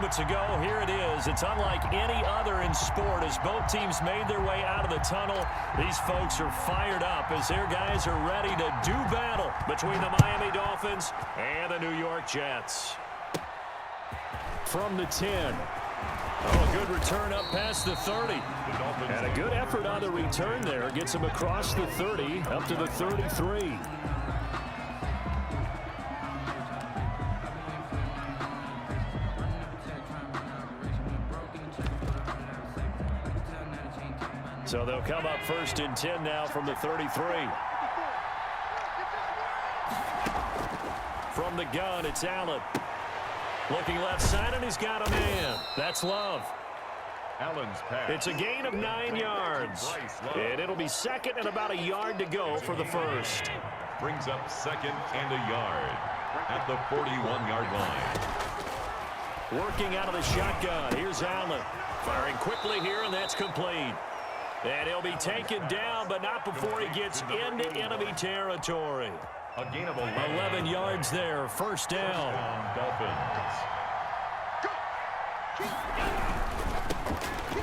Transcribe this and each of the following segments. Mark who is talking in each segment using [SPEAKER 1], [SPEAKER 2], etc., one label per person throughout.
[SPEAKER 1] moments ago, here it is. It's unlike any other in sport as both teams made their way out of the tunnel. These folks are fired up as their guys are ready to do battle between the Miami Dolphins and the New York Jets. From the 10. Oh, good return up past the 30. And a good effort on the return there. Gets him across the 30 up to the 33. So they'll come up 1st and 10 now from the 33. From the gun, it's Allen. Looking left side, and he's got a man. That's Love.
[SPEAKER 2] Allen's pass.
[SPEAKER 1] It's a gain of 9 yards. And it'll be 2nd and about a yard to go for the first.
[SPEAKER 2] Brings up 2nd and a yard at the 41-yard line.
[SPEAKER 1] Working out of the shotgun. Here's Allen. Firing quickly here, and that's complete. And he'll be taken down, but not before he gets into enemy territory.
[SPEAKER 2] A gain of
[SPEAKER 1] 11 yards there, first down.
[SPEAKER 2] Dolphins.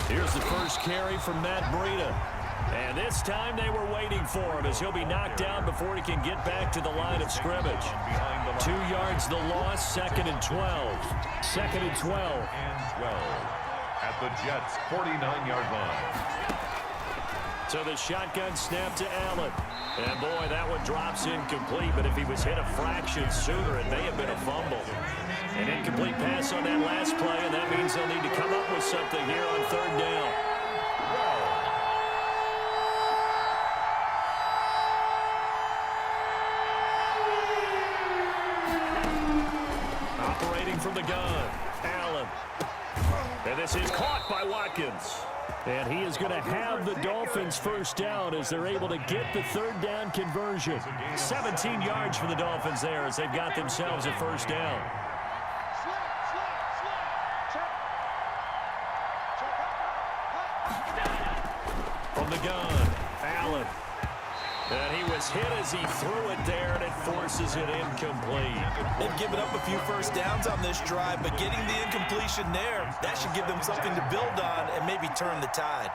[SPEAKER 1] Here's the first carry from Matt Breida. And this time they were waiting for him as he'll be knocked down before he can get back to the line of scrimmage. 2 yards the loss, 2nd and 12. 2nd and 12.
[SPEAKER 2] At the Jets' 49-yard line.
[SPEAKER 1] So the shotgun snap to Allen. And boy, that one drops incomplete, but if he was hit a fraction sooner, it may have been a fumble. An incomplete pass on that last play, and that means they'll need to come up with something here on 3rd down. Operating from the gun, Allen. And this is caught by Watkins. And he is going to have the Dolphins first down as they're able to get the 3rd down conversion. 17 yards for the Dolphins there as they've got themselves a first down. From the gun, Allen. And he was hit as he threw it there, and it forces it incomplete.
[SPEAKER 3] They've given up a few first downs on this drive, but getting the incompletion there, that should give them something to build on and maybe turn the tide.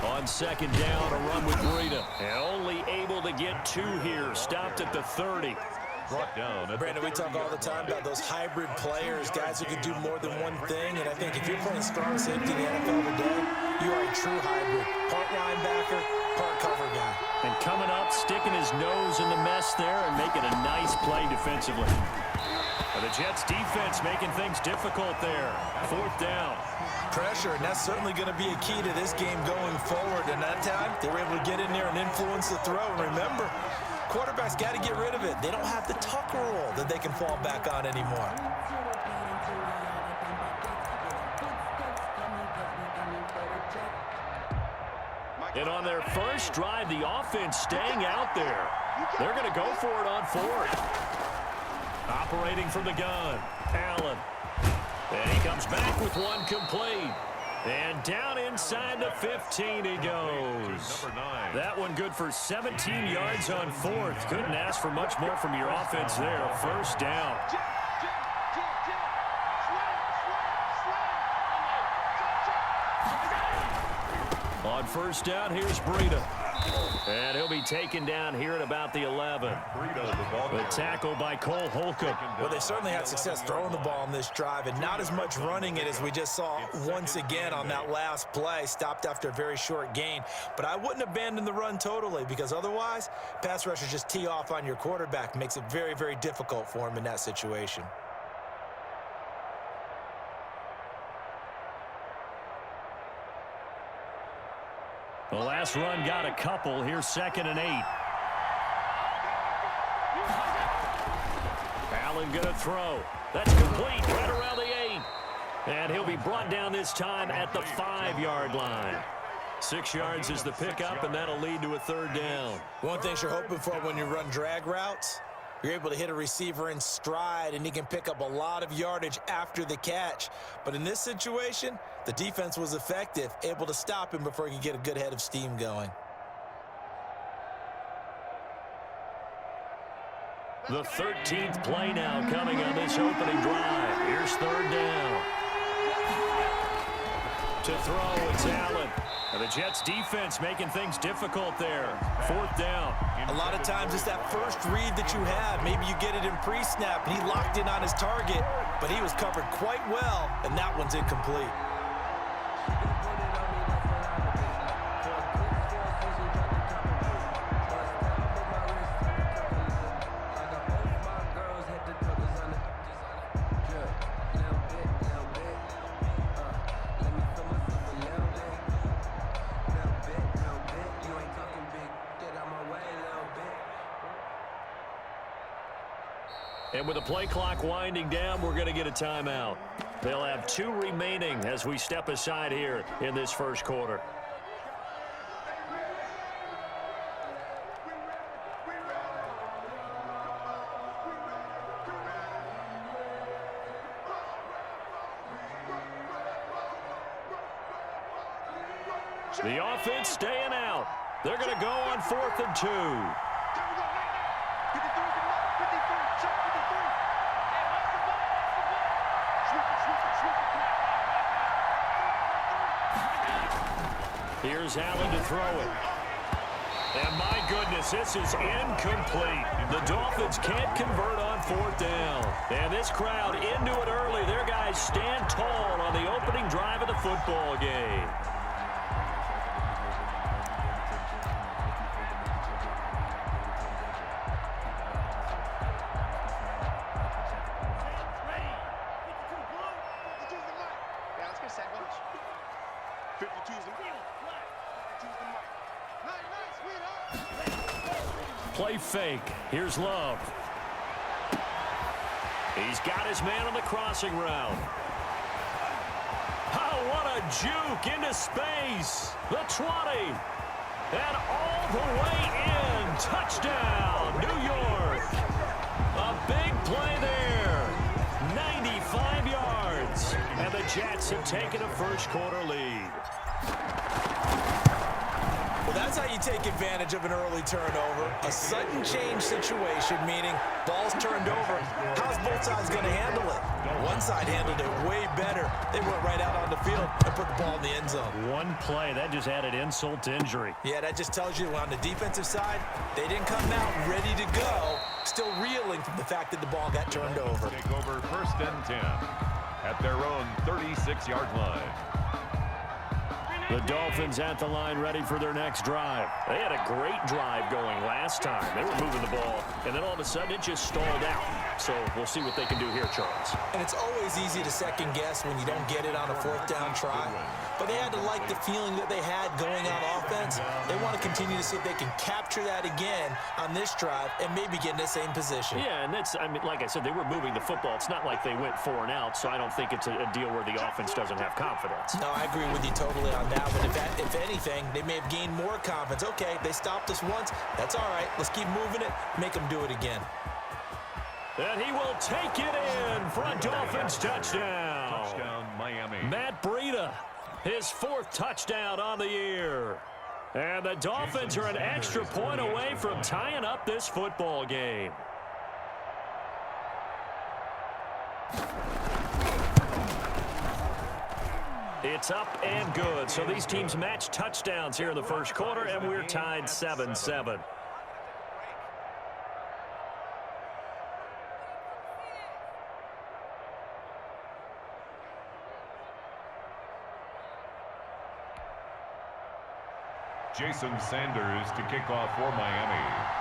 [SPEAKER 1] On 2nd down, a run with Breida. And only able to get 2 here. Stopped at the 30.
[SPEAKER 2] Brought down.
[SPEAKER 3] Brandon, we talk all the time about those hybrid players, guys who can do more than one thing. And I think if you're playing strong safety in the NFL today, you are a true hybrid. Part linebacker, part cover guy.
[SPEAKER 1] And coming up, sticking his nose in the mess there and making a nice play defensively. And the Jets defense making things difficult there. 4th down.
[SPEAKER 3] Pressure, and that's certainly going to be a key to this game going forward. And that time, they were able to get in there and influence the throw. And remember, quarterbacks got to get rid of it. They don't have the tuck rule that they can fall back on anymore.
[SPEAKER 1] And on their first drive, the offense staying out there. They're going to go for it on 4th. Operating from the gun, Allen. And he comes back with one complete. And down inside the 15 he goes. That one good for 17 yards on 4th. Couldn't ask for much more from your offense there. First down. On 1st down, here's Breida. And he'll be taken down here at about the 11. The tackle by Cole Holcomb.
[SPEAKER 3] Well, they certainly had success throwing the ball on this drive and not as much running it as we just saw once again on that last play. Stopped after a very short gain. But I wouldn't abandon the run totally because otherwise, pass rushers just tee off on your quarterback. Makes it very, very difficult for him in that situation.
[SPEAKER 1] The last run got a couple. Here's 2nd and 8. Allen going to throw. That's complete right around the 8. And he'll be brought down this time at the 5-yard line. 6 yards is the pickup, and that'll lead to a 3rd down.
[SPEAKER 3] One thing you're hoping for when you run drag routes, you're able to hit a receiver in stride, and he can pick up a lot of yardage after the catch. But in this situation, the defense was effective, able to stop him before he could get a good head of steam going.
[SPEAKER 1] The 13th play now coming on this opening drive. Here's third down. To throw, it's Allen. And the Jets defense making things difficult there. Fourth down.
[SPEAKER 3] A lot of times it's that first read that you have. Maybe you get it in pre-snap, and he locked in on his target, but he was covered quite well, and that one's incomplete.
[SPEAKER 1] And with the play clock winding down, we're going to get a timeout. They'll have 2 remaining as we step aside here in this first quarter. The offense staying out. They're going to go on 4th and 2. Here's Allen to throw it. And my goodness, this is incomplete. The Dolphins can't convert on 4th down. And this crowd into it early. Their guys stand tall on the opening drive of the football game. Play fake. Here's Love. He's got his man on the crossing route. Oh, what a juke into space. The 20. And all the way in. Touchdown, New York. A big play there. 95 yards. And the Jets have taken a first quarter lead.
[SPEAKER 3] Well, that's how you take advantage of an early turnover. A sudden change situation, meaning ball's turned over. How's both sides going to handle it? One side handled it way better. They went right out on the field and put the ball in the end zone.
[SPEAKER 1] One play, that just added insult to injury.
[SPEAKER 3] Yeah, that just tells you on the defensive side, they didn't come out ready to go, still reeling from the fact that the ball got turned over.
[SPEAKER 2] Take over 1st and 10 at their own 36-yard line.
[SPEAKER 1] The Dolphins at the line ready for their next drive. They had a great drive going last time. They were moving the ball, and then all of a sudden it just stalled out. So we'll see what they can do here, Charles.
[SPEAKER 3] And it's always easy to second guess when you don't get it on a 4th down try. But they had to like the feeling that they had going on offense. They want to continue to see if they can capture that again on this drive and maybe get in the same position.
[SPEAKER 1] Yeah, and that's, I mean, like I said, they were moving the football. It's not like they went 4 and out, so I don't think it's a deal where the offense doesn't have confidence.
[SPEAKER 3] No, I agree with you totally on that one. If anything, they may have gained more confidence. Okay, they stopped us once. That's all right. Let's keep moving it. Make them do it again.
[SPEAKER 1] And he will take it in for a Dolphins touchdown.
[SPEAKER 2] Touchdown, Miami.
[SPEAKER 1] Matt Breida, his 4th touchdown on the year. And the Dolphins are an extra point away from tying up this football game. It's up and good. So these teams match touchdowns here in the first quarter, and we're tied 7-7.
[SPEAKER 2] Jason Sanders to kick off for Miami.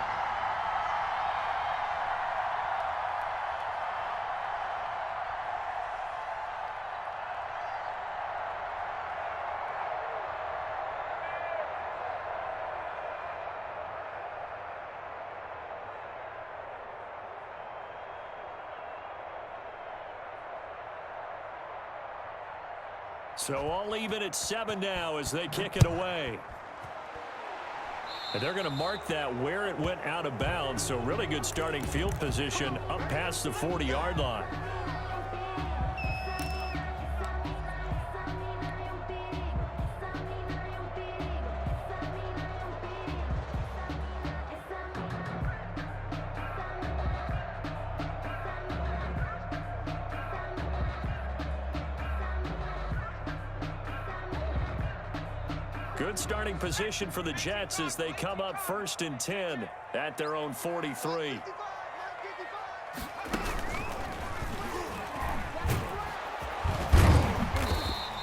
[SPEAKER 1] So all even at 7 now as they kick it away. And they're going to mark that where it went out of bounds. So really good starting field position up past the 40-yard line. Good starting position for the Jets as they come up 1st and 10 at their own 43.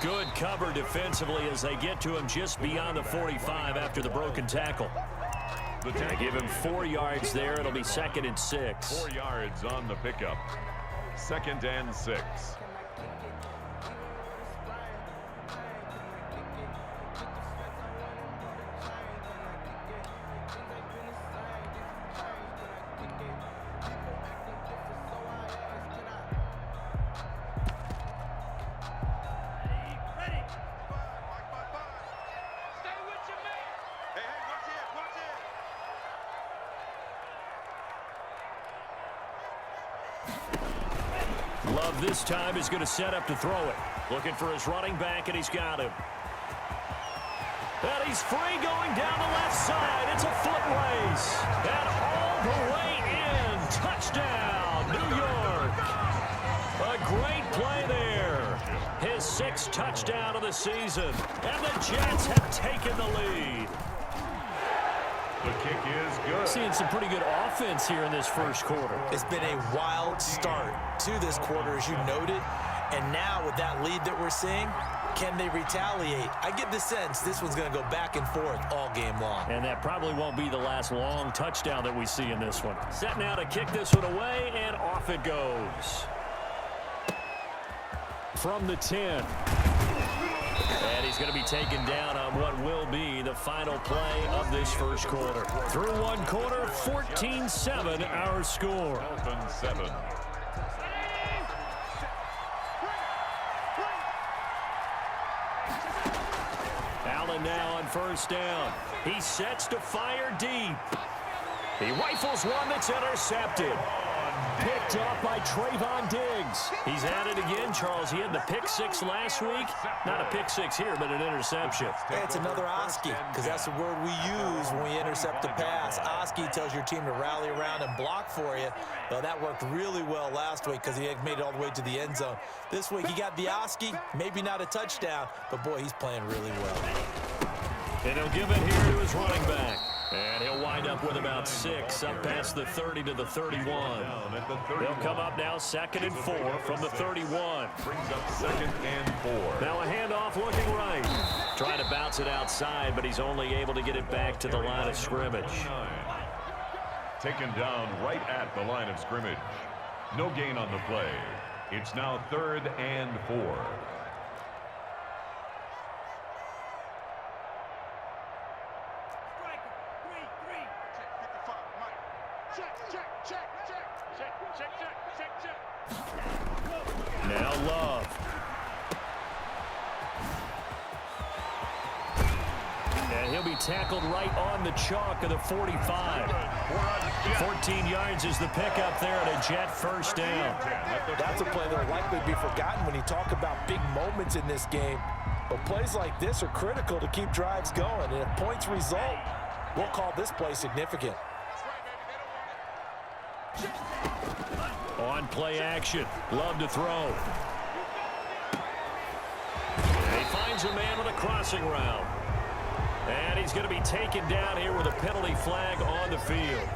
[SPEAKER 1] Good cover defensively as they get to him just beyond the 45 after the broken tackle. They give him 4 yards there. It'll be 2nd and 6.
[SPEAKER 2] 4 yards on the pickup. 2nd and 6.
[SPEAKER 1] Love this time is going to set up to throw it. Looking for his running back, and he's got him. And he's free going down the left side. It's a foot race. And all the way in. Touchdown, New York. A great play there. His 6th touchdown of the season. And the Jets have taken the lead.
[SPEAKER 2] The kick is good.
[SPEAKER 1] Seeing some pretty good offense here in this first quarter.
[SPEAKER 3] It's been a wild start to this quarter, as you noted. And now with that lead that we're seeing, can they retaliate? I get the sense this one's going to go back and forth all game long.
[SPEAKER 1] And that probably won't be the last long touchdown that we see in this one. Set now to kick this one away, and off it goes. From the 10. And he's going to be taken down on what will be the final play of this first quarter. Through one quarter, 14-7 our score.
[SPEAKER 2] 7.
[SPEAKER 1] Allen now on 1st down. He sets to fire deep. He rifles one that's intercepted. Picked off by Trayvon Diggs. He's at it again, Charles. He had the pick 6 last week. Not a pick 6 here, but an interception.
[SPEAKER 3] Hey, it's another Oski, because that's the word we use when we intercept a pass. Oski tells your team to rally around and block for you. Well, that worked really well last week because he had made it all the way to the end zone. This week, he got the Oski, maybe not a touchdown, but, boy, he's playing really well.
[SPEAKER 1] And he'll give it here to his running back. And he'll wind up with about 6 up past the 30 to the 31. They'll come up now 2nd and 4 from the 31.
[SPEAKER 2] Brings up 2nd and 4.
[SPEAKER 1] Now a handoff looking right. Trying to bounce it outside, but he's only able to get it back to the line of scrimmage.
[SPEAKER 2] Taken down right at the line of scrimmage. No gain on the play. It's now 3rd and 4.
[SPEAKER 1] Now Love. And he'll be tackled right on the chalk of the 45. 14 yards is the pickup there at a Jet 1st down.
[SPEAKER 3] That's a play that will likely be forgotten when you talk about big moments in this game. But plays like this are critical to keep drives going. And if points result, we'll call this play significant.
[SPEAKER 1] On play action. Love to throw. And he finds a man with a crossing route. And he's going to be taken down here with a penalty flag on the field.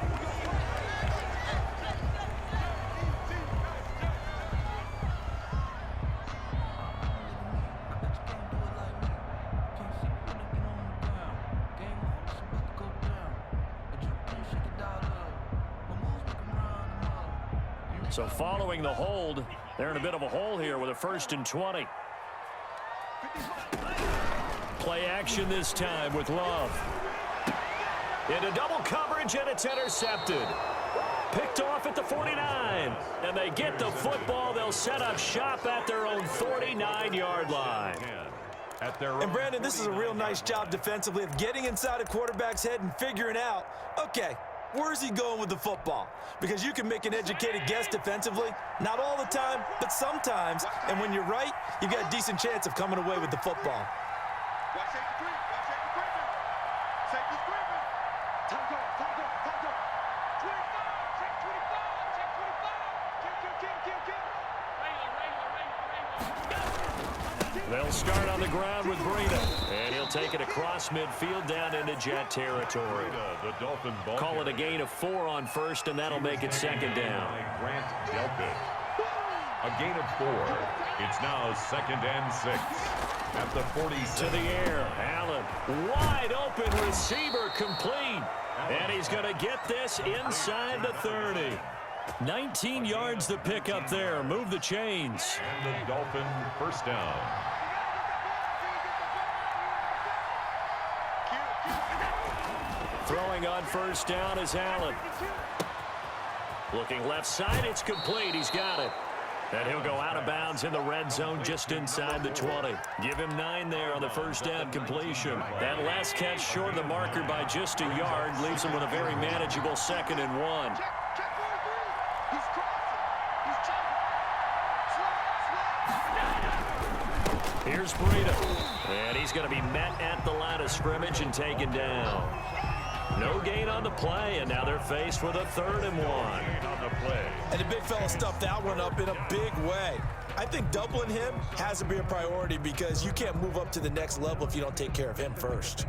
[SPEAKER 1] So following the hold, they're in a bit of a hole here with a 1st and 20. Play action this time with Love. Into double coverage, and it's intercepted. Picked off at the 49. And they get the football. They'll set up shop at their own 49-yard line.
[SPEAKER 3] And, Brandon, this is a real nice job defensively of getting inside a quarterback's head and figuring out, okay, where's he going with the football? Because you can make an educated guess defensively. Not all the time, but sometimes. And when you're right, you've got a decent chance of coming away with the football.
[SPEAKER 1] They'll start on the ground with Breida. And he'll take it across midfield down into Jet territory.
[SPEAKER 2] The Dolphin ball
[SPEAKER 1] Call it a gain of 4 on first, and that'll make it second down.
[SPEAKER 2] Grant Delpit. A gain of 4. It's now 2nd and 6. At the 46.
[SPEAKER 1] To the air. Allen. Wide open receiver complete. And he's going to get this inside the 30. 19 yards to pick up there. Move the chains.
[SPEAKER 2] And the Dolphin first down.
[SPEAKER 1] Throwing on first down is Allen. Looking left side, it's complete. He's got it. And he'll go out of bounds in the red zone just inside the 20. Give him 9 there on the first down completion. That last catch short of the marker by just a yard leaves him with a very manageable 2nd and 1. Here's Breida. And he's going to be met at the line of scrimmage and taken down. No gain on the play, and now they're faced with a 3rd and 1.
[SPEAKER 2] On the play.
[SPEAKER 3] And the big fella stuffed that one up in a big way. I think doubling him has to be a priority because you can't move up to the next level if you don't take care of him first.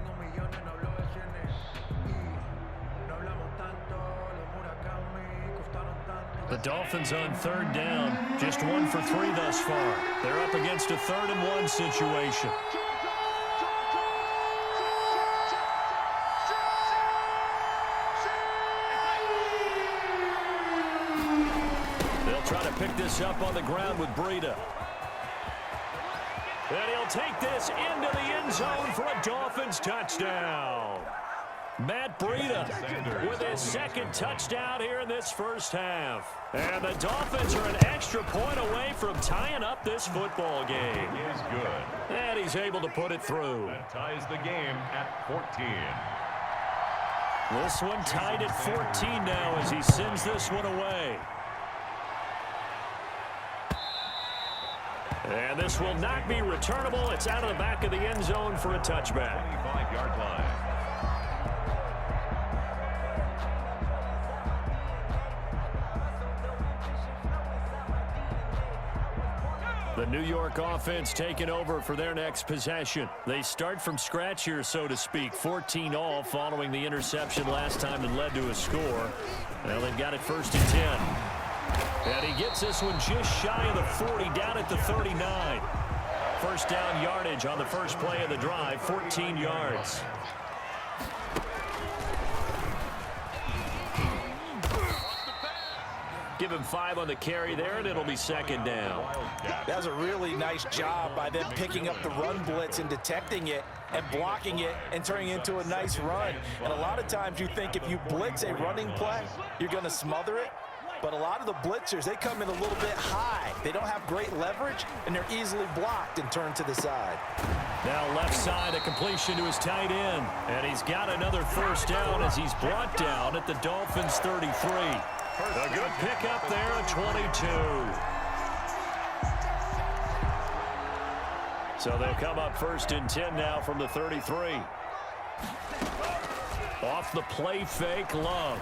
[SPEAKER 1] The Dolphins on 3rd down, just 1 for 3 thus far. They're up against a 3rd and 1 situation. They'll try to pick this up on the ground with Breida. And he'll take this into the end zone for a Dolphins touchdown. Matt Breida with his 2nd touchdown here in this first half. And the Dolphins are an extra point away from tying up this football game.
[SPEAKER 2] He is good.
[SPEAKER 1] And he's able to put it through.
[SPEAKER 2] That ties the game at 14.
[SPEAKER 1] This one tied at 14 now as he sends this one away. And this will not be returnable. It's out of the back of the end zone for a touchback.
[SPEAKER 2] 25-yard line.
[SPEAKER 1] The New York offense taking over for their next possession. They start from scratch here, so to speak. 14-all following the interception last time that led to a score. Well, they've got it 1st and 10. And he gets this one just shy of the 40, down at the 39. First down yardage on the first play of the drive, 14 yards. Give him 5 on the carry there, and it'll be 2nd down.
[SPEAKER 3] That was a really nice job by them picking up the run blitz and detecting it and blocking it and turning it into a nice run. And a lot of times you think if you blitz a running play, you're going to smother it. But a lot of the blitzers, they come in a little bit high. They don't have great leverage, and they're easily blocked and turned to the side.
[SPEAKER 1] Now left side, a completion to his tight end. And he's got another first down as he's brought down at the Dolphins' 33. A good pickup there at 22. So they'll come up 1st and 10 now from the 33. Off the play fake, Love.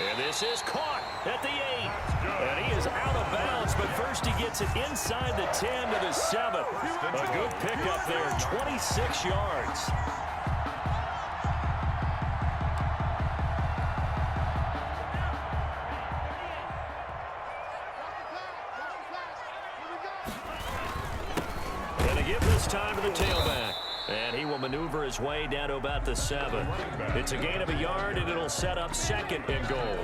[SPEAKER 1] And this is caught at the 8. And he is out of bounds, but first he gets it inside the 10 to the 7. A good pickup there, 26 yards. And to give this time to the tailback. And he will maneuver his way down to about the 7. It's a gain of a yard, and it'll set up 2nd and goal.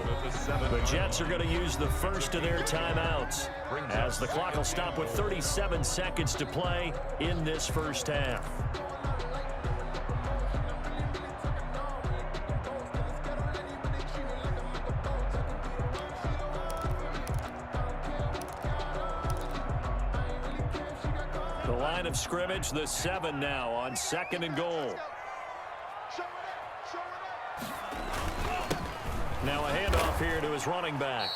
[SPEAKER 1] The Jets are going to use the first of their timeouts as the clock will stop with 37 seconds to play in this first half. The line of scrimmage, the 7 now on 2nd and goal. Now a handoff here to his running back.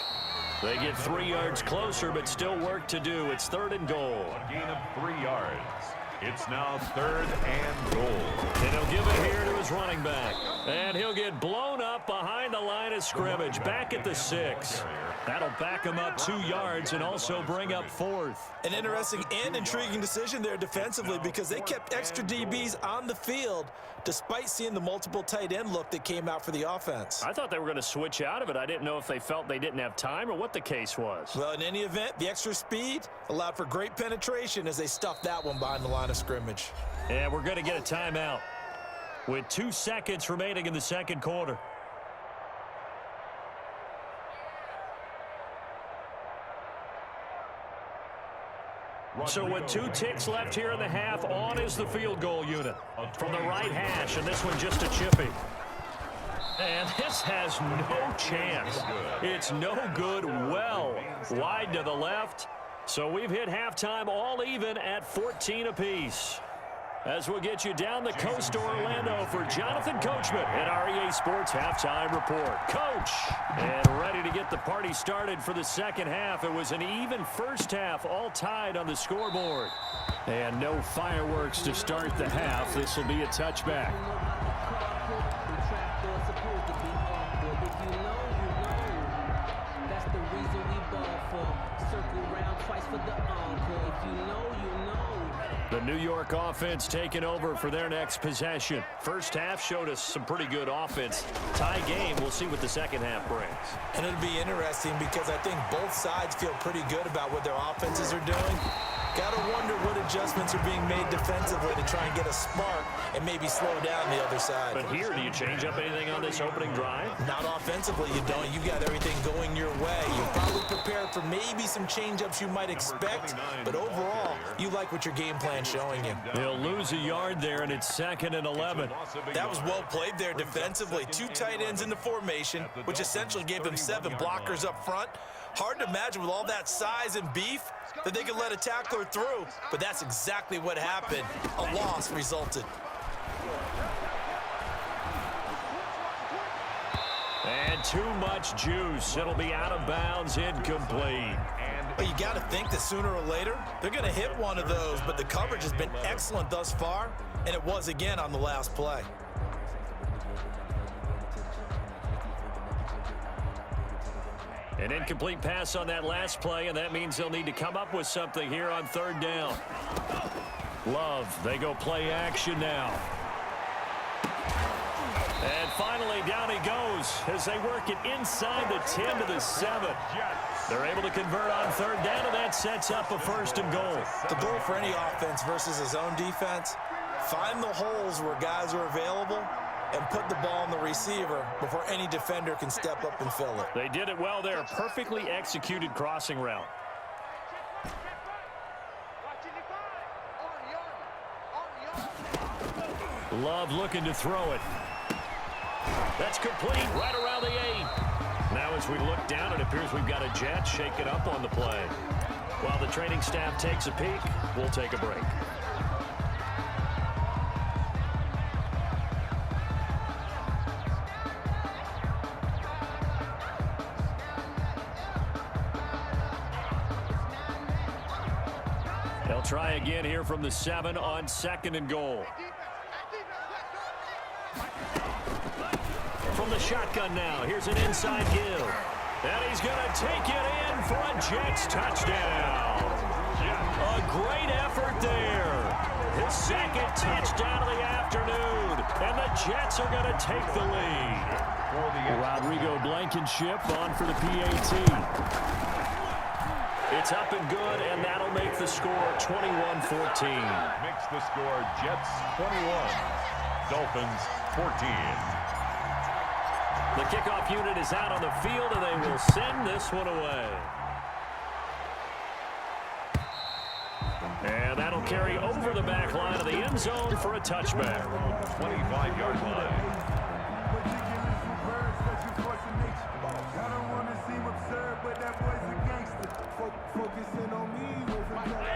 [SPEAKER 1] They get 3 yards closer, but still work to do. It's 3rd and goal.
[SPEAKER 2] A gain of 3 yards. It's now 3rd and goal.
[SPEAKER 1] And he'll give it here to his running back. And he'll get blown up behind the line line of scrimmage, back at the 6. That'll back them up 2 yards and also bring up 4th.
[SPEAKER 3] An interesting and intriguing decision there defensively because they kept extra DBs on the field despite seeing the multiple tight end look that came out for the offense.
[SPEAKER 1] I thought they were going to switch out of it. I didn't know if they felt they didn't have time or what the case was.
[SPEAKER 3] Well, in any event, the extra speed allowed for great penetration as they stuffed that one behind the line of scrimmage.
[SPEAKER 1] And we're going to get a timeout with 2 seconds remaining in the second quarter. So with 2 ticks left here in the half, on is the field goal unit from the right hash, and this one just a chippy. And this has no chance. It's no good, well wide to the left. So we've hit halftime all even at 14 apiece. As we'll get you down the coast to Orlando for Jonathan Coachman at our EA Sports Halftime Report. Coach, and ready to get the party started for the second half. It was an even first half, all tied on the scoreboard. And no fireworks to start the half. This will be a touchback. The New York offense taking over for their next possession. First half showed us some pretty good offense. Tie game, we'll see what the second half brings.
[SPEAKER 3] And it'll be interesting because I think both sides feel pretty good about what their offenses are doing. Got to wonder what adjustments are being made defensively to try and get a spark and maybe slow down the other side.
[SPEAKER 1] But here, do you change up anything on this opening drive?
[SPEAKER 3] Not offensively, you don't. You got everything going your way. You're probably prepared for maybe some change-ups you might expect, but overall, you like what your game plan's showing you.
[SPEAKER 1] They'll lose a yard there, and it's 2nd and 11.
[SPEAKER 3] That was well played there defensively. 2 tight ends in the formation, which essentially gave them 7 blockers up front. Hard to imagine with all that size and beef that they could let a tackler through, but that's exactly what happened. A loss resulted.
[SPEAKER 1] And too much juice. It'll be out of bounds, incomplete.
[SPEAKER 3] Well, you got to think that sooner or later, they're going to hit one of those, but the coverage has been excellent thus far, and it was again on the last play.
[SPEAKER 1] An incomplete pass on that last play, and that means they'll need to come up with something here on 3rd down. Love, they go play action now. And finally, down he goes as they work it inside the 10 to the 7. They're able to convert on 3rd down, and that sets up a 1st and goal.
[SPEAKER 3] The goal for any offense versus his own defense, find the holes where guys are available and put the ball on the receiver before any defender can step up and fill it.
[SPEAKER 1] They did it well there. Perfectly executed crossing route. Love looking to throw it. That's complete right around the 8. Now as we look down, it appears we've got a jet shaking up on the play. While the training staff takes a peek, we'll take a break. They'll try again here from the 7 on 2nd and goal. From the shotgun now, here's an inside give. And he's going to take it in for a Jets touchdown. A great effort there. His 2nd touchdown of the afternoon. And the Jets are going to take the lead. Rodrigo Blankenship on for the PAT. It's up and good, and that'll make the score 21-14.
[SPEAKER 2] Makes the score Jets 21, Dolphins 14.
[SPEAKER 1] The kickoff unit is out on the field, and they will send this one away. And that'll carry over the back line of the end zone for a touchback.
[SPEAKER 2] 25-yard line.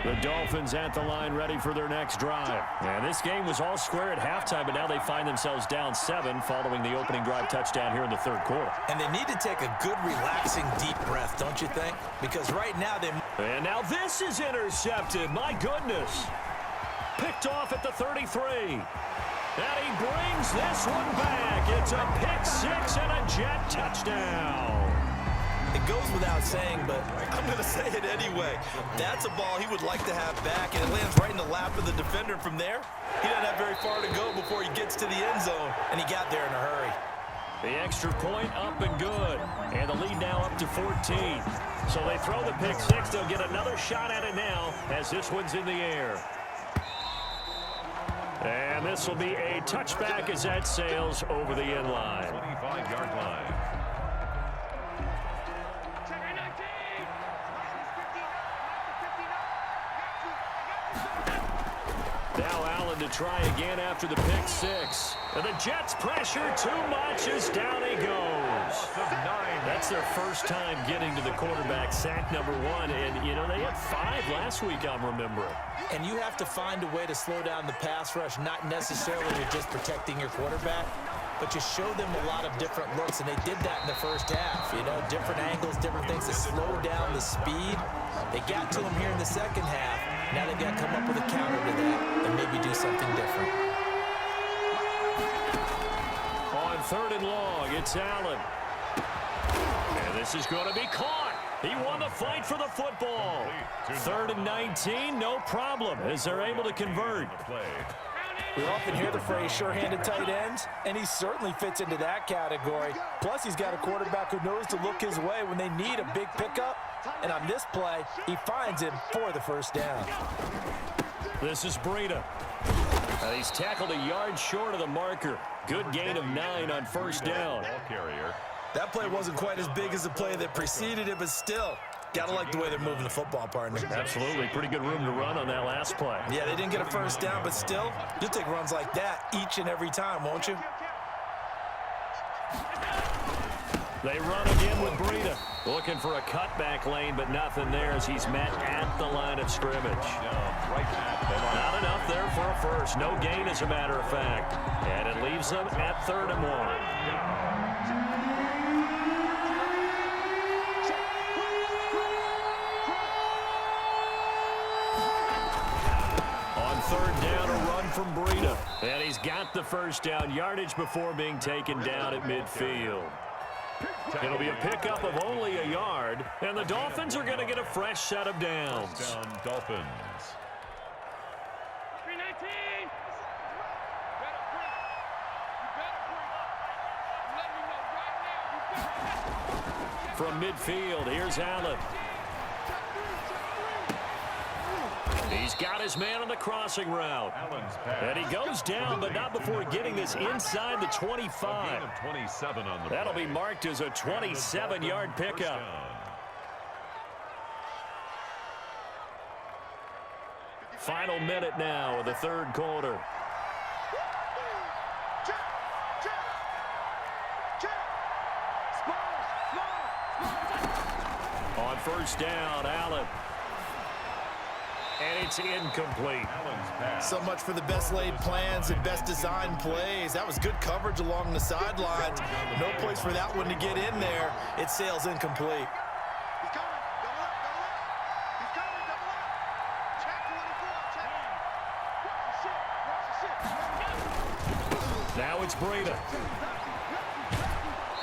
[SPEAKER 1] The Dolphins at the line ready for their next drive. And this game was all square at halftime, but now they find themselves down 7 following the opening drive touchdown here in the 3rd quarter.
[SPEAKER 3] And they need to take a good, relaxing, deep breath, don't you think? Because right now they...
[SPEAKER 1] And now this is intercepted. My goodness. Picked off at the 33. And he brings this one back. It's a pick 6 and a Jet touchdown.
[SPEAKER 3] It goes without saying, but I'm going to say it anyway. That's a ball he would like to have back, and it lands right in the lap of the defender. From there, he doesn't have very far to go before he gets to the end zone, and he got there in a hurry.
[SPEAKER 1] The extra point up and good, and the lead now up to 14. So they throw the pick six. They'll get another shot at it now as this one's in the air. And this will be a touchback as that sails over the end line.
[SPEAKER 2] 25-yard line.
[SPEAKER 1] Now Allen to try again after the pick six. And the Jets pressure too much as down he goes. That's their first time getting to the quarterback, sack number one. And, you know, they had 5 last week, I'm remembering.
[SPEAKER 3] And you have to find a way to slow down the pass rush, not necessarily with just protecting your quarterback, but you show them a lot of different looks, and they did that in the first half. You know, different angles, different things to slow down the speed. They got to him here in the second half. Now they've got to come up with a counter to that and maybe do something different.
[SPEAKER 1] On 3rd and long, it's Allen. And this is going to be caught. He won the fight for the football. 3rd and 19, no problem, as they're able to convert.
[SPEAKER 3] We often hear the phrase sure-handed tight ends, and he certainly fits into that category. Plus, he's got a quarterback who knows to look his way when they need a big pickup. And on this play, he finds him for the first down.
[SPEAKER 1] This is Breida. He's tackled a yard short of the marker. Good gain of 9 on first down.
[SPEAKER 3] That play wasn't quite as big as the play that preceded it, but still, gotta like the way they're moving the football, partner.
[SPEAKER 1] Absolutely. Pretty good room to run on that last play.
[SPEAKER 3] Yeah, they didn't get a first down, but still, you'll take runs like that each and every time, won't you?
[SPEAKER 1] They run again with Breida. Looking for a cutback lane, but nothing there as he's met at the line of scrimmage. Not enough there for a first. No gain, as a matter of fact. And it leaves them at 3rd and 1. On 3rd down, a run from Breida. And he's got the first down yardage before being taken down at midfield. It'll be a pickup of only a yard, and the Dolphins are going to get a fresh set of downs.
[SPEAKER 2] First down, Dolphins.
[SPEAKER 1] From midfield, here's Allen. He's got his man on the crossing route. And he goes down, but not before getting this inside the 25. That'll be marked as a 27-yard pickup. Final minute now of the 3rd quarter. On first down, Allen. And it's incomplete.
[SPEAKER 3] So much for the best laid plans and best designed plays. That was good coverage along the sidelines. No place for that one to get in there. It sails incomplete.
[SPEAKER 1] Now it's Breida.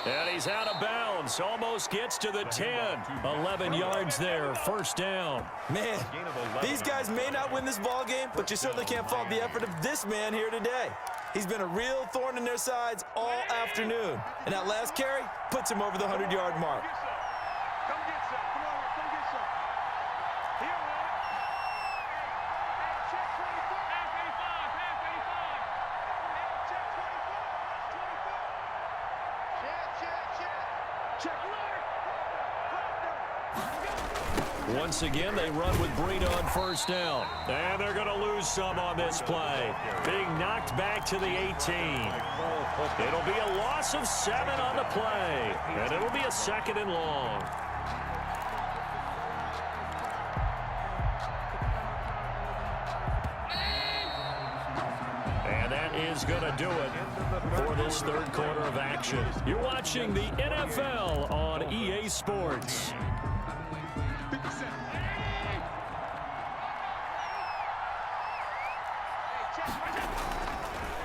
[SPEAKER 1] And he's out of bounds. Almost gets to the 10. 11 yards there. First down.
[SPEAKER 3] Man, these guys may not win this ball game, but you certainly can't fault the effort of this man here today. He's been a real thorn in their sides all afternoon. And that last carry puts him over the 100-yard mark.
[SPEAKER 1] Once again, they run with Breida on first down. And they're going to lose some on this play. Being knocked back to the 18. It'll be a loss of 7 on the play. And it'll be a 2nd and long. And that is going to do it for this 3rd quarter of action. You're watching the NFL on EA Sports.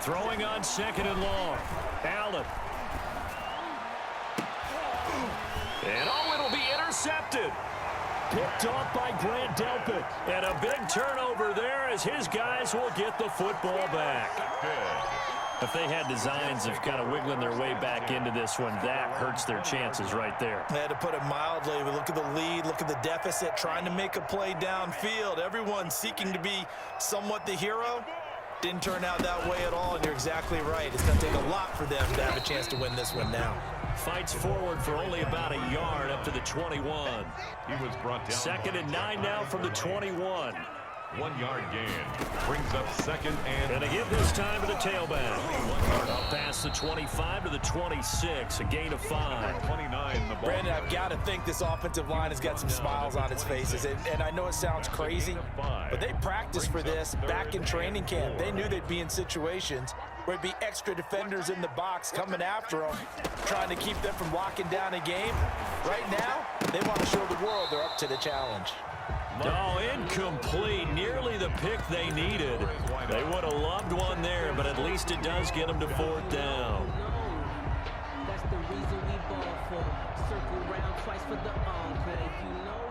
[SPEAKER 1] Throwing on 2nd and long. Allen. And oh, it'll be intercepted. Picked off by Grant Delpit. And a big turnover there as his guys will get the football back. If they had designs of kind of wiggling their way back into this one, that hurts their chances right there.
[SPEAKER 3] They had to put it mildly. We look at the lead, look at the deficit, trying to make a play downfield. Everyone seeking to be somewhat the hero. Didn't turn out that way at all, and you're exactly right. It's going to take a lot for them to have a chance to win this one now.
[SPEAKER 1] Fights forward for only about a yard up to the 21.
[SPEAKER 2] He was brought down.
[SPEAKER 1] 2nd and 9 now from the 21.
[SPEAKER 2] 1 yard gain. Brings up 2nd and...
[SPEAKER 1] Gonna give this time to the tailback. Up past the 25 to the 26. A gain of 5.
[SPEAKER 2] 29, the ball.
[SPEAKER 3] Brandon, I've got to think this offensive line has got some smiles on its faces. And I know it sounds crazy, but they practiced for this back in training camp. They knew they'd be in situations where it'd be extra defenders in the box coming after them, trying to keep them from locking down a game. Right now, they want to show the world they're up to the challenge.
[SPEAKER 1] Oh, incomplete. Nearly the pick they needed. They would have loved one there, but at least it does get them to 4th down.
[SPEAKER 4] That's the reason we ball for. Circle round twice for the encore. If you know,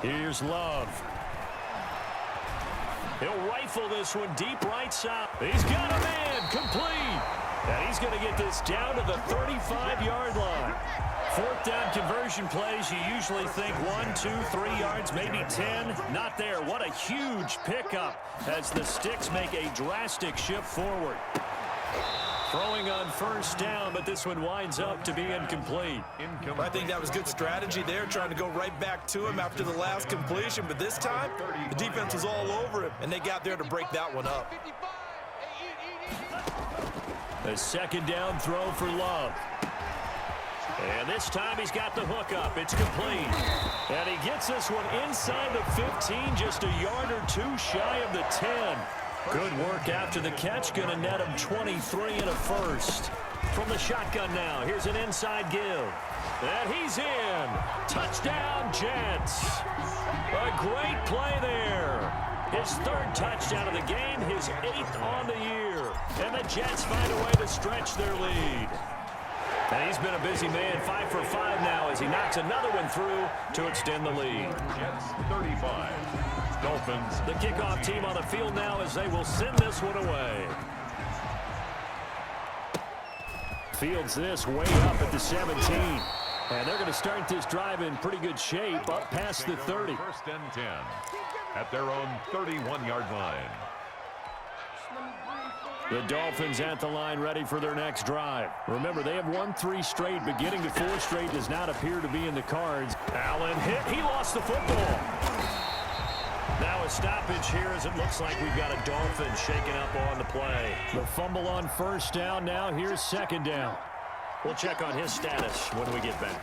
[SPEAKER 4] you know.
[SPEAKER 1] Here's Love. He'll rifle this one deep right side. He's got a man. Complete. And he's going to get this down to the 35-yard line. 4th down conversion plays, you usually think 1, 2, 3 yards, maybe 10. Not there. What a huge pickup as the Sticks make a drastic shift forward. Throwing on 1st down, but this one winds up to be incomplete.
[SPEAKER 3] I think that was good strategy there, trying to go right back to him after the last completion. But this time, the defense was all over him, and they got there to break that one up.
[SPEAKER 1] A 2nd down throw for Love. And this time he's got the hook up. It's complete. And he gets this one inside the 15, just a yard or 2 shy of the 10. Good work after the catch. Going to net him 23 and a first. From the shotgun now, here's an inside give. And he's in. Touchdown, Jets. A great play there. His 3rd touchdown of the game, his 8th on the year. And the Jets find a way to stretch their lead. And he's been a busy man, 5 for 5 now as he knocks another one through to extend the lead.
[SPEAKER 2] Jets 35. Dolphins.
[SPEAKER 1] The kickoff team on the field now as they will send this one away. Fields this way up at the 17. And they're going to start this drive in pretty good shape up past the 30.
[SPEAKER 2] 1st and 10 at their own 31-yard line.
[SPEAKER 1] The Dolphins at the line ready for their next drive. Remember, they have won 3 straight, but getting to 4 straight does not appear to be in the cards. Allen hit. He lost the football. Now a stoppage here as it looks like we've got a Dolphin shaking up on the play. The fumble on 1st down. Now here's 2nd down. We'll check on his status when we get back.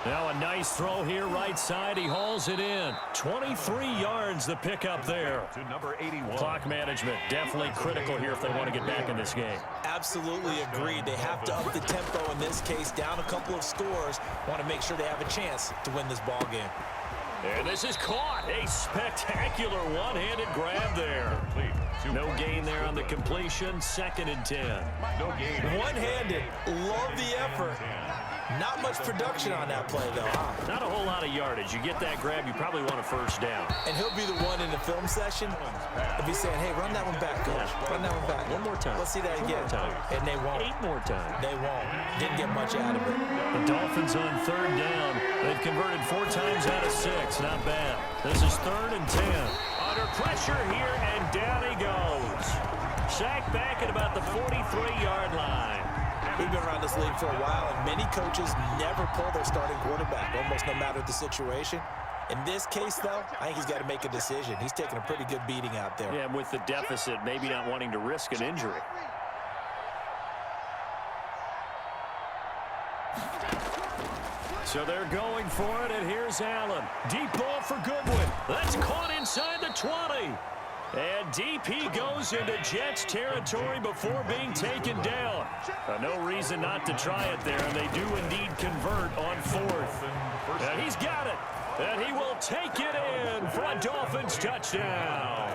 [SPEAKER 1] Now a nice throw here right side. He hauls it in. 23 yards the pickup there.
[SPEAKER 2] To number 81.
[SPEAKER 1] Clock management definitely critical here if they want to get back in this game.
[SPEAKER 3] Absolutely agreed. They have to up the tempo in this case, down a couple of scores. Want to make sure they have a chance to win this ball game.
[SPEAKER 1] And this is caught. A spectacular one-handed grab there. No gain there on the completion. 2nd and 10.
[SPEAKER 2] No gain.
[SPEAKER 3] One-handed. Love the effort. Not much production on that play, though, huh?
[SPEAKER 1] Not a whole lot of yardage. You get that grab, you probably want a 1st down.
[SPEAKER 3] And he'll be the one in the film session. He'll be saying, hey, run that one back, coach. Run that one back.
[SPEAKER 1] One more time.
[SPEAKER 3] Let's see that again. And they won't.
[SPEAKER 1] 8 more times.
[SPEAKER 3] They won't. Didn't get much out of it.
[SPEAKER 1] The Dolphins on 3rd down. They've converted 4 times out of 6. Not bad. This is 3rd and 10. Under pressure here, and down he goes. Sacked back at about the 43-yard line.
[SPEAKER 3] We've been around this league for a while, and many coaches never pull their starting quarterback, almost no matter the situation. In this case, though, I think he's got to make a decision. He's taking a pretty good beating out there.
[SPEAKER 1] Yeah, with the deficit, maybe not wanting to risk an injury. So they're going for it, and here's Allen. Deep ball for Goodwin. That's caught inside the 20. And deep he goes into Jets territory before being taken down. No reason not to try it there, and they do indeed convert on 4th. And he's got it. And he will take it in for a Dolphins touchdown.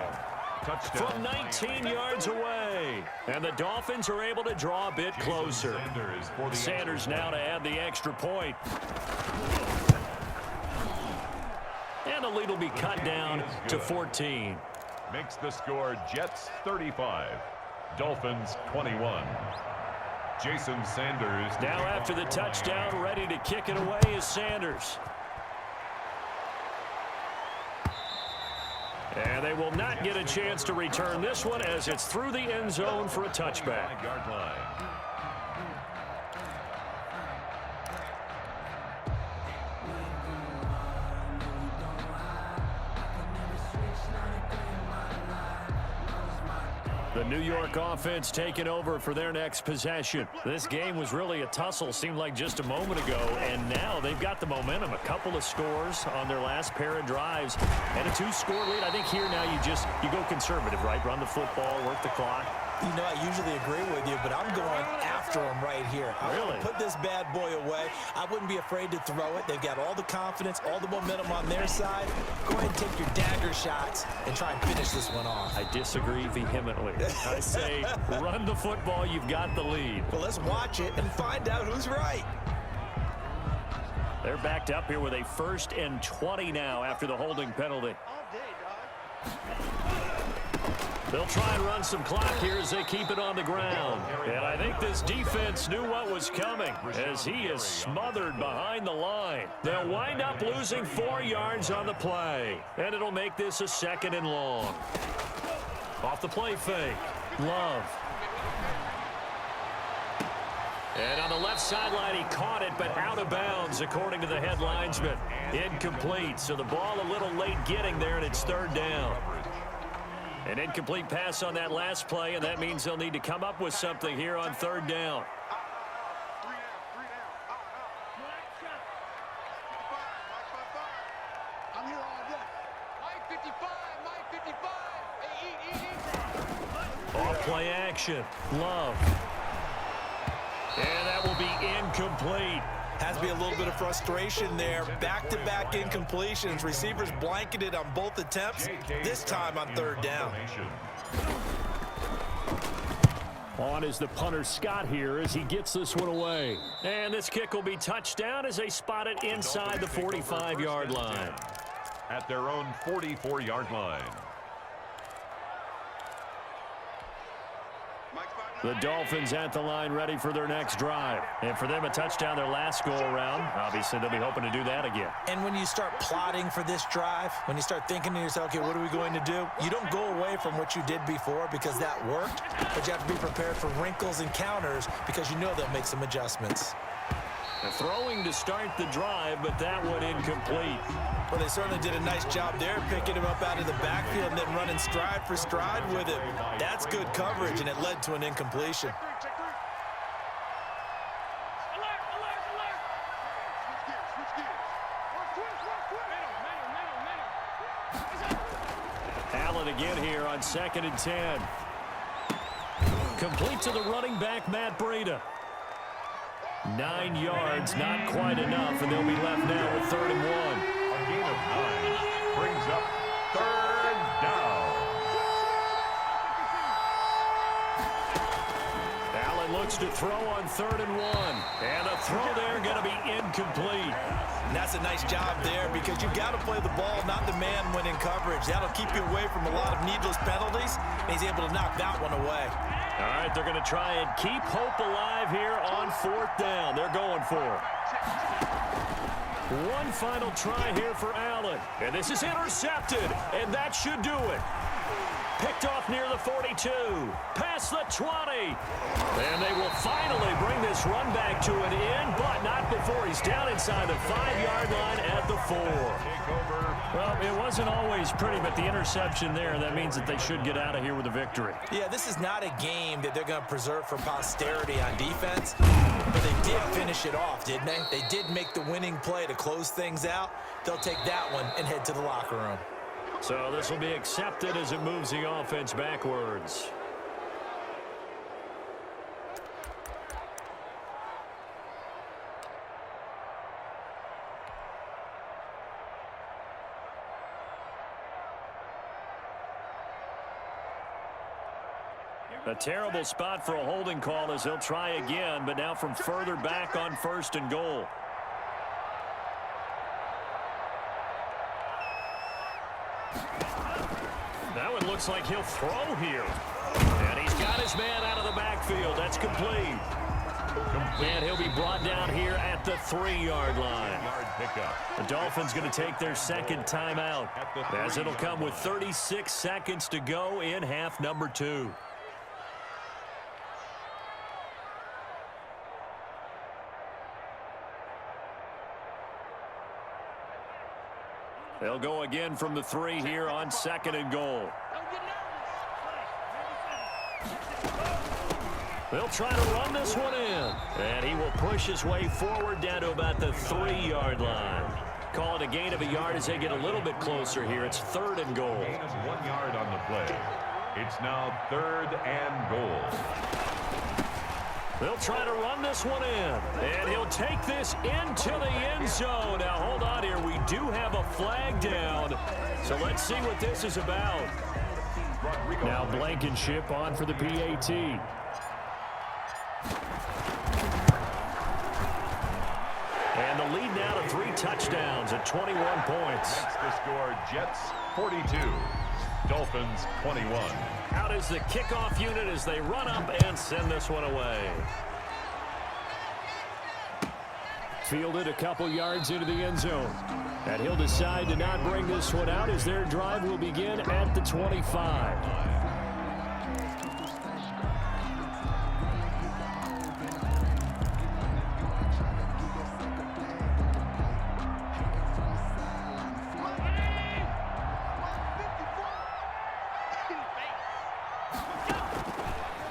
[SPEAKER 2] Touchdown.
[SPEAKER 1] From 19 yards away. And the Dolphins are able to draw a bit closer. Sanders now to add the extra point. And the lead will be cut down to 14.
[SPEAKER 2] Makes the score Jets 35, Dolphins 21. Jason Sanders.
[SPEAKER 1] Now after the touchdown, ready to kick it away is Sanders. And they will not get a chance to return this one as it's through the end zone for a touchback.
[SPEAKER 2] Yard line.
[SPEAKER 1] The New York offense taking over for their next possession. This game was really a tussle, seemed like just a moment ago, and now they've got the momentum. A couple of scores on their last pair of drives, and a 2-score lead. I think here now you go conservative, right? Run the football, work the clock.
[SPEAKER 3] You know, I usually agree with you, but I'm going after him right here. I want to put this bad boy away. I wouldn't be afraid to throw it. They've got all the confidence, all the momentum on their side. Go ahead and take your dagger shots and try and finish this one off.
[SPEAKER 1] I disagree vehemently. I say run the football. You've got the lead.
[SPEAKER 3] Well, let's watch it and find out who's right.
[SPEAKER 1] They're backed up here with a 1st and 20 now after the holding penalty. They'll try and run some clock here as they keep it on the ground. And I think this defense knew what was coming as he is smothered behind the line. They'll wind up losing 4 yards on the play. And it'll make this a 2nd and long. Off the play fake. Love. And on the left sideline, he caught it, but out of bounds, according to the head linesman. Incomplete, so the ball a little late getting there, and it's 3rd down. An incomplete pass on that last play, and that means they'll need to come up with something here on 3rd down. Off play action. Love. And that will be incomplete.
[SPEAKER 3] Has to be a little bit of frustration there. Back-to-back incompletions. Receivers blanketed on both attempts, this time on 3rd down.
[SPEAKER 1] On is the punter Scott here as he gets this one away. And this kick will be touched down as they spot it inside the 45-yard line.
[SPEAKER 2] At their own 44-yard line.
[SPEAKER 1] The Dolphins at the line ready for their next drive. And for them, a touchdown their last go-around. Obviously, they'll be hoping to do that again.
[SPEAKER 3] And when you start plotting for this drive, when you start thinking to yourself, okay, what are we going to do? You don't go away from what you did before because that worked, but you have to be prepared for wrinkles and counters because you know they'll make some adjustments.
[SPEAKER 1] And throwing to start the drive, but that one incomplete.
[SPEAKER 3] Well, they certainly did a nice job there, picking him up out of the backfield and then running stride for stride with it. That's good coverage, and it led to an incompletion.
[SPEAKER 1] Allen again here on 2nd and 10. Complete to the running back, Matt Breida. 9 yards, not quite enough, and they'll be left now with 3rd and 1.
[SPEAKER 2] A gain of 9 brings up 3rd down.
[SPEAKER 1] Allen looks to throw on 3rd and 1. And a throw there going to be incomplete.
[SPEAKER 3] And that's a nice job there because you've got to play the ball, not the man when in coverage. That'll keep you away from a lot of needless penalties, and he's able to knock that one away.
[SPEAKER 1] All right, they're going to try and keep hope alive here on 4th down. They're going for it. One final try here for Allen. And this is intercepted, and that should do it. Picked off near the 42, past the 20. And they will finally bring this run back to an end, but not before he's down inside the 5-yard line at the 4. Well, it wasn't always pretty, but the interception there, that means that they should get out of here with a victory.
[SPEAKER 3] Yeah, this is not a game that they're going to preserve for posterity on defense, but they did finish it off, didn't they? They did make the winning play to close things out. They'll take that one and head to the locker room.
[SPEAKER 1] So this will be accepted as it moves the offense backwards. A terrible spot for a holding call as he'll try again, but now from further back on 1st and goal. That one looks like he'll throw here. And he's got his man out of the backfield. That's complete. And he'll be brought down here at the 3-yard line. The Dolphins going to take their second timeout, as it'll come with 36 seconds to go in half number 2. They'll go again from the 3 here on 2nd and goal. They'll try to run this one in. And he will push his way forward down to about the 3-yard line. Call it a gain of a yard as they get a little bit closer here. It's 3rd and goal.
[SPEAKER 2] Gain of 1 yard on the play. It's now 3rd and goal.
[SPEAKER 1] They'll try to run this one in. And he'll take this into the end zone. Now, hold on here. We do have a flag down. So let's see what this is about. Now Blankenship on for the PAT. And the lead now to 3 touchdowns at 21 points.
[SPEAKER 2] That's the score. Jets 42. Dolphins 21.
[SPEAKER 1] Out is the kickoff unit as they run up and send this one away. Fielded a couple yards into the end zone. And he'll decide to not bring this one out as their drive will begin at the 25.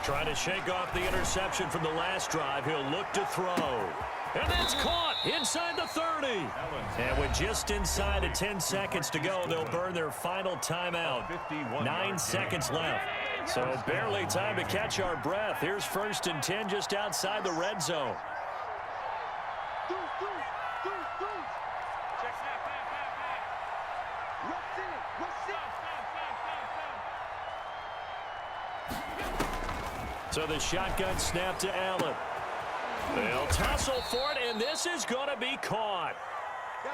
[SPEAKER 1] Trying to shake off the interception from the last drive. He'll look to throw. And it's caught inside the 30. And with just inside of 10 seconds to go, they'll burn their final timeout. 9 seconds left. So barely time to catch our breath. Here's 1st and 10 just outside the red zone. So the shotgun snap to Allen. They'll tussle for it, and this is going to be caught.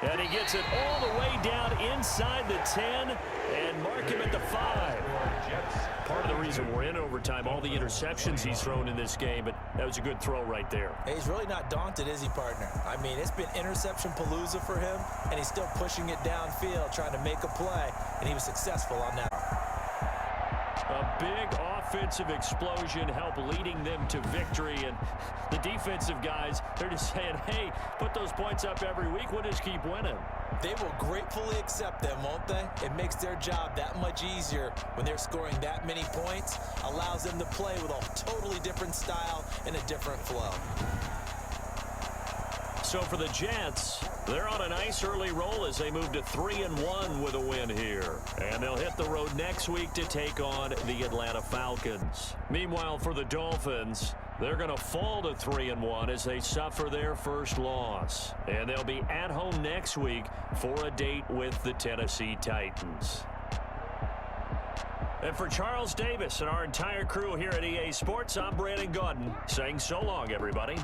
[SPEAKER 1] And he gets it all the way down inside the 10 and mark him at the 5. Part of the reason we're in overtime, all the interceptions he's thrown in this game, but that was a good throw right there.
[SPEAKER 3] Hey, he's really not daunted, is he, partner? I mean, it's been interception palooza for him, and he's still pushing it downfield, trying to make a play, and he was successful on that.
[SPEAKER 1] A big offensive explosion helped leading them to victory, and the defensive guys, they're just saying, hey, put those points up every week, we'll just keep winning.
[SPEAKER 3] They will gratefully accept them, won't they? It makes their job that much easier when they're scoring that many points, allows them to play with a totally different style and a different flow.
[SPEAKER 1] So for the Jets, they're on a nice early roll as they move to 3-1 with a win here. And they'll hit the road next week to take on the Atlanta Falcons. Meanwhile, for the Dolphins, they're going to fall to 3-1 as they suffer their first loss. And they'll be at home next week for a date with the Tennessee Titans. And for Charles Davis and our entire crew here at EA Sports, I'm Brandon Gaudin saying so long, everybody.